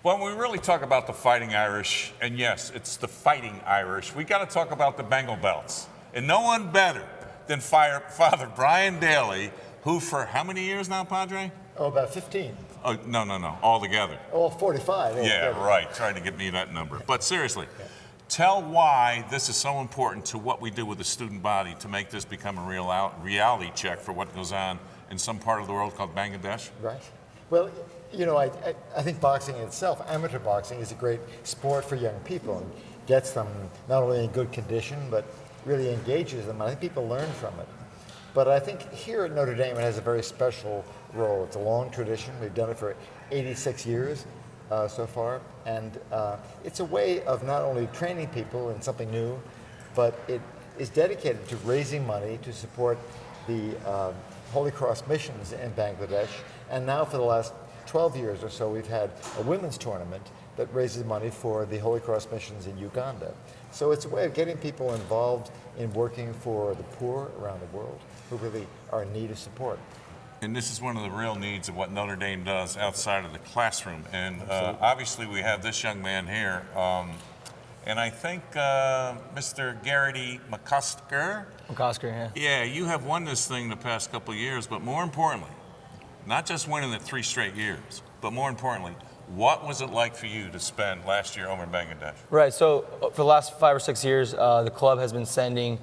When we really talk about the Fighting Irish, and yes, it's the Fighting Irish, we got to talk about the Bengal Bouts. And no one better than Father Brian Daley, who for how many years now, Padre? Oh, about 15. Oh, no, all together. Oh, 45. Yeah, right, trying to get me that number. But seriously, tell why this is so important to what we do with the student body to make this become a real reality check for what goes on in some part of the world called Bangladesh. Right. Well, you know, I think boxing itself, amateur boxing, is a great sport for young people and gets them not only in good condition, but really engages them. I think people learn from it. But I think here at Notre Dame, it has a very special role. It's a long tradition. We've done it for 86 years so far. And it's a way of not only training people in something new, but it is dedicated to raising money to support the Holy Cross missions in Bangladesh. And now for the last 12 years or so, we've had a women's tournament that raises money for the Holy Cross missions in Uganda. So it's a way of getting people involved in working for the poor around the world who really are in need of support. And this is one of the real needs of what Notre Dame does outside of the classroom. And obviously we have this young man here. And I think Mr. Garrity McOsker. McOsker, yeah. Yeah, you have won this thing the past couple of years, but more importantly, not just winning it 3 straight years, but more importantly, what was it like for you to spend last year over in Bangladesh? Right, so for the last 5 or 6 years, the club has been sending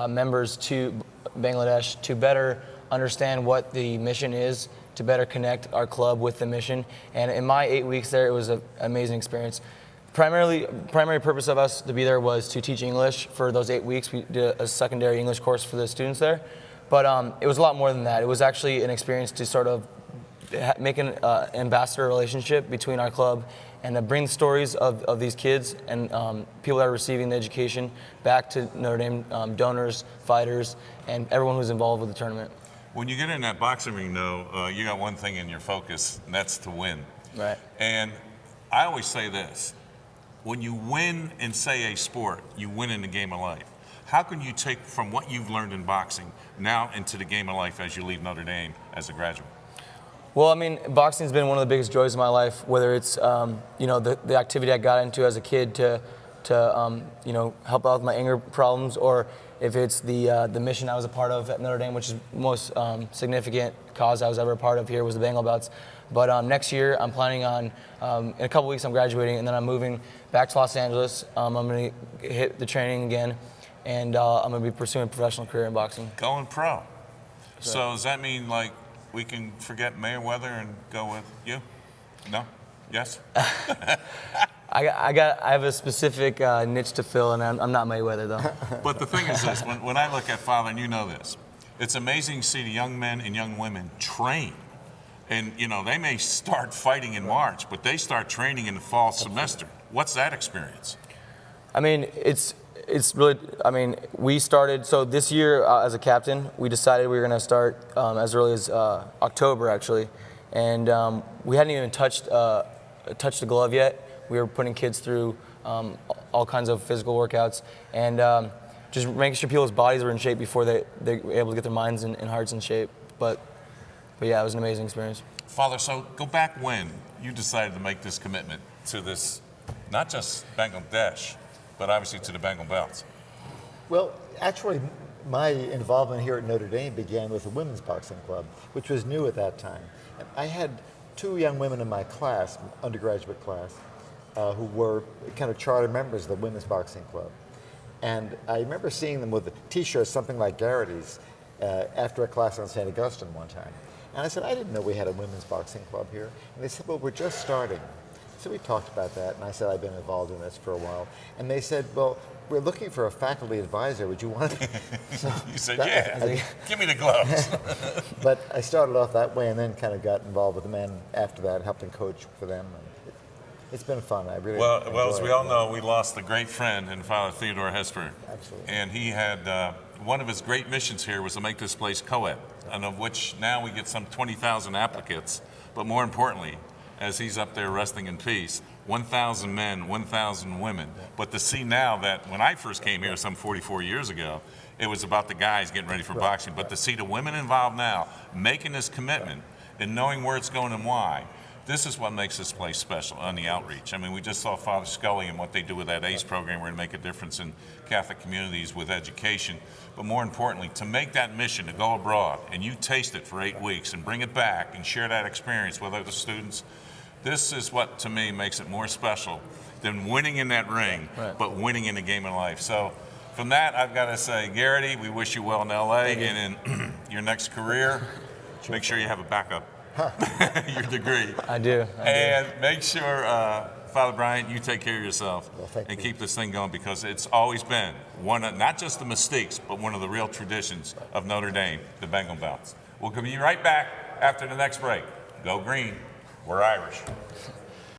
members to Bangladesh to better understand what the mission is, to better connect our club with the mission. And in my 8 weeks there, it was an amazing experience. Primary purpose of us to be there was to teach English for those 8 weeks. We did a secondary English course for the students there. But it was a lot more than that. It was actually an experience to sort of make an ambassador relationship between our club and to bring the stories of these kids and people that are receiving the education back to Notre Dame, donors, fighters, and everyone who's involved with the tournament. When you get in that boxing ring, though, you got one thing in your focus, and that's to win. Right. And I always say this, when you win in, say, a sport, you win in the game of life. How can you take from what you've learned in boxing now into the game of life as you leave Notre Dame as a graduate? Well, I mean, boxing's been one of the biggest joys of my life, whether it's, you know, the activity I got into as a kid to you know, help out with my anger problems, or if it's the mission I was a part of at Notre Dame, which is the most significant cause I was ever a part of here was the Bengal Bouts. But next year, I'm planning on, in a couple weeks, I'm graduating, and then I'm moving back to Los Angeles. I'm going to hit the training again, and I'm going to be pursuing a professional career in boxing. Going pro. Right. So does that mean, like, we can forget Mayweather and go with you? No? Yes? I have a specific niche to fill, and I'm not Mayweather, though. But the thing is this, when I look at Father, and you know this, it's amazing to see the young men and young women train. And, you know, they may start fighting in March, but they start training in the fall semester. What's that experience? I mean, it's really, I mean, we started, so this year as a captain, we decided we were going to start as early as October, actually. And we hadn't even touched the glove yet. We were putting kids through all kinds of physical workouts and just making sure people's bodies were in shape before they were able to get their minds and hearts in shape. But yeah, it was an amazing experience. Father, so go back when you decided to make this commitment to this, not just Bangladesh, but obviously to the Bengal Bouts. Well, actually, my involvement here at Notre Dame began with the women's boxing club, which was new at that time. And I had 2 young women in my class, undergraduate class, who were kind of charter members of the women's boxing club. And I remember seeing them with T-shirts, something like Garrity's, after a class on St. Augustine one time. And I said, I didn't know we had a women's boxing club here. And they said, well, we're just starting. So we talked about that, and I said, I've been involved in this for a while. And they said, well, we're looking for a faculty advisor. Would you want to? So you said, yeah, give me the gloves. But I started off that way and then kind of got involved with the men after that, helping coach for them. And it's been fun. I really well, as we all know, we lost a great friend in Father Theodore Hesper. Absolutely. And he had, one of his great missions here was to make this place co-ed, and of which now we get some 20,000 applicants. But more importantly, as he's up there resting in peace, 1,000 men, 1,000 women. But to see now that when I first came here some 44 years ago, it was about the guys getting ready for boxing. But to see the women involved now, making this commitment and knowing where it's going and why, This is what makes this place special on the outreach. I mean, we just saw Father Scully and what they do with that ACE program. We're going to make a difference in Catholic communities with education. But more importantly, to make that mission to go abroad and you taste it for 8 weeks and bring it back and share that experience with other students, this is what, to me, makes it more special than winning in that ring, but winning in the game of life. So from that, I've got to say, Garrity, we wish you well in LA and in your next career. Make sure you have a backup. Your degree. I do. And make sure, Father Bryant, you take care of yourself and keep this thing going, because it's always been one of, not just the mistakes, but one of the real traditions of Notre Dame, the Bengal Bouts. We'll be right back after the next break. Go green. We're Irish.